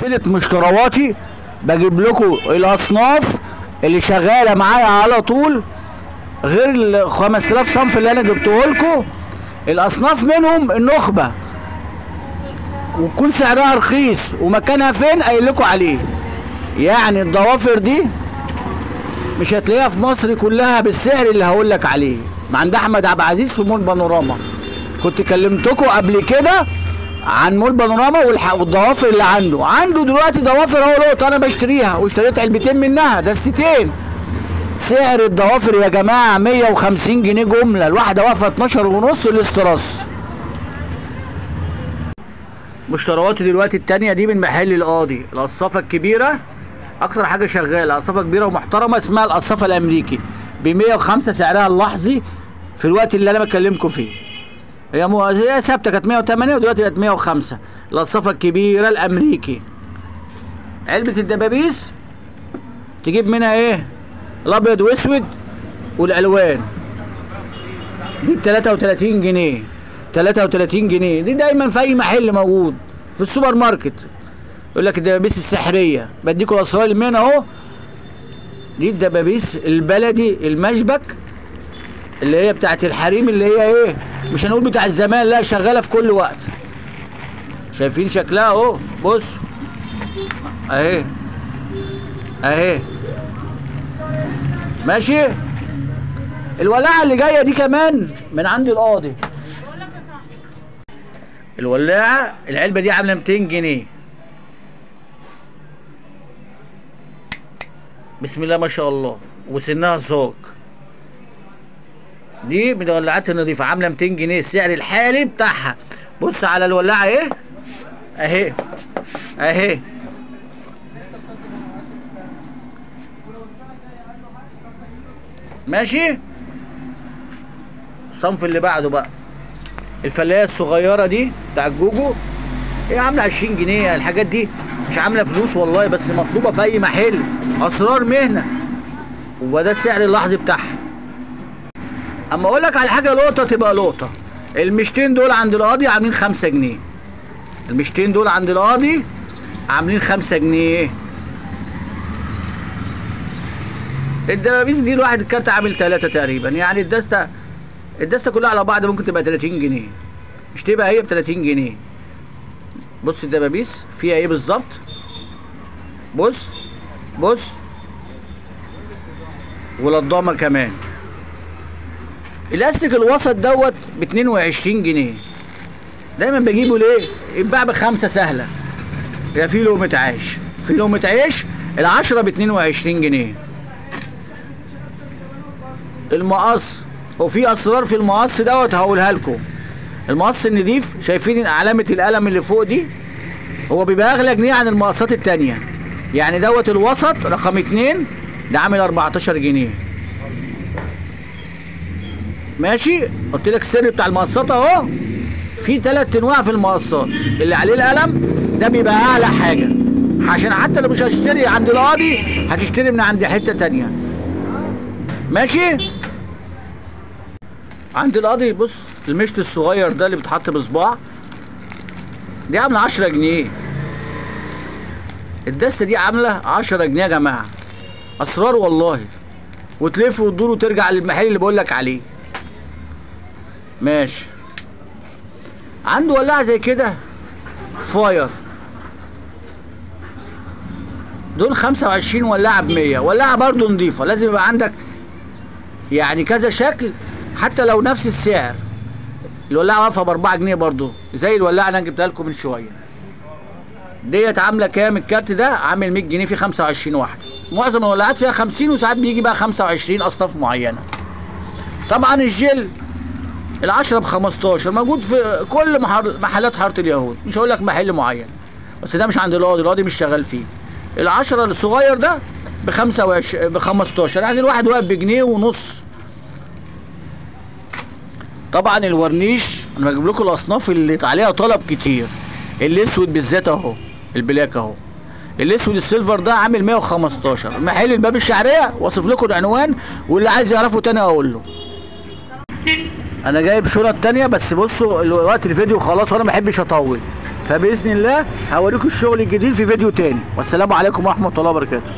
سلسله مشترواتي بجيب لكم الاصناف اللي شغاله معايا على طول، غير ال 5000 صنف اللي انا جبته لكم. الاصناف منهم النخبه، وتكون سعرها رخيص ومكانها فين قايل لكم عليه. يعني الضوافر دي مش هتلاقيها في مصر كلها بالسعر اللي هقول لك عليه. عند احمد عبد العزيز في مول بانوراما. كنت كلمتكم قبل كده عن مول بانوراما والضوافر اللي عنده دلوقتي ضوافر اهو لقطه انا بشتريها، واشتريت علبتين منها دستتين. سعر الضوافر يا جماعه 150 جنيه جمله، الواحده واقفه 12 ونص الاستراس. مشترواتي دلوقتي التانية دي من محل القاضي، القصافه الكبيره اكتر حاجه شغاله، قصافه كبيره ومحترمه اسمها القصافه الامريكي ب 105 سعرها اللحظي في الوقت اللي انا بكلمكم فيه. هي ثابته، كانت 108 ودلوقتي بقت 105. القصافه الكبيره الامريكي. علبه الدبابيس تجيب منها ايه؟ الابيض واسود والالوان دي ب 33 جنيه. 33 جنيه دي دايما في اي محل موجود في السوبر ماركت. يقول لك الدبابيس السحريه، بديكوا الاسرار من اهو. دي الدبابيس البلدي المشبك اللي هي بتاعت الحريم، اللي هي ايه، مش هنقول بتاع الزمان، لا شغاله في كل وقت. شايفين شكلها اهو، بصوا اهي اهي ماشي. الولاعه اللي جايه دي كمان من عند القاضي. الولاعه العلبه دي عامله 200 جنيه. بسم الله ما شاء الله، وسنها صاج. دي من الولاعات النظيفه عامله 200 جنيه السعر الحالي بتاعها. بص على الولاعه ايه اهي اهي. ماشي. الصنف اللي بعده بقى الفلايه الصغيره دي بتاع الجوجو، هي عامله 20 جنيه. الحاجات دي مش عامله فلوس والله، بس مطلوبه في اي محل، اسرار مهنه، وده السعر اللحظي بتاعها. اما اقول لك على حاجه لقطه تبقى لقطه. المشتين دول عند القاضي عاملين 5 جنيه. المشتين دول عند القاضي عاملين 5 جنيه. الدبابيس دي الواحد الكارت عامل 3 تقريبا، يعني الدسته كلها على بعض ممكن تبقى 30 جنيه، مش تبقى هي ب 30 جنيه. بص الدبابيس فيها ايه بالظبط، بص بص، ولضامه كمان. الاستيك الوسط دوت ب 22 جنيه. دايما بجيبه ليه؟ يتباع ب5 سهله. يا في لقمه عيش، في لقمه عيش ال10 ب 22 جنيه. المقص، وفي اسرار في المقص دوت هقولها لكم. المقص النضيف، شايفين علامه القلم اللي فوق دي؟ هو بيبقى اغلى جنيه عن المقصات التانيه. يعني دوت الوسط رقم 2 ده عامل 14 جنيه. ماشي. قلت لك السر بتاع المقصات اهو. في 3 انواع في المقصات، اللي عليه القلم ده بيبقى اعلى حاجه، عشان حتى لو مش هتشتري عند القاضي هتشتري من عند حته تانيه. ماشي. عند القاضي بص المشط الصغير ده اللي بيتحط بصباع دي عامله 10 جنيه. الدسته دي عامله 10 جنيه يا جماعه. اسرار والله. وتلف وتدور وترجع للمحل اللي بقول لك عليه. ماشي. عنده ولاعه زي كده فاير، دول 25 ولاعه ب 100. ولاعه برضو نضيفه، لازم يبقى عندك يعني كذا شكل حتى لو نفس السعر. الولاعه واقفه ب 4 جنيه برضو، زي الولاعه اللي انا جبتها لكم من شويه. ديت عامله كام؟ الكارت ده عامل 100 جنيه، في 25 واحده. معظم الولاعات فيها 50، وساعات بيجي بقى 25 اصناف معينه. طبعا الجل ال10 ب 15 موجود في كل محلات حاره اليهود، مش هقول لك محل معين، بس ده مش عند القاضي، القاضي مش شغال فيه. ال10 الصغير ده ب 25 ب 15، يعني الواحد واقف بجنيه ونص. طبعا الورنيش انا بجيب لكم الاصناف اللي عليها طلب كتير. الاسود بالذات اهو، البلاك اهو، الاسود السيلفر ده عامل 115. محل الباب الشعريه واصف لكم العنوان، واللي عايز يعرفه تاني اقول له. انا جايب شنط تانيه، بس بصوا الوقت الفيديو خلاص وانا ما بحبش اطول. فباذن الله هوريكم الشغل الجديد في فيديو تاني، والسلام عليكم ورحمه الله وبركاته.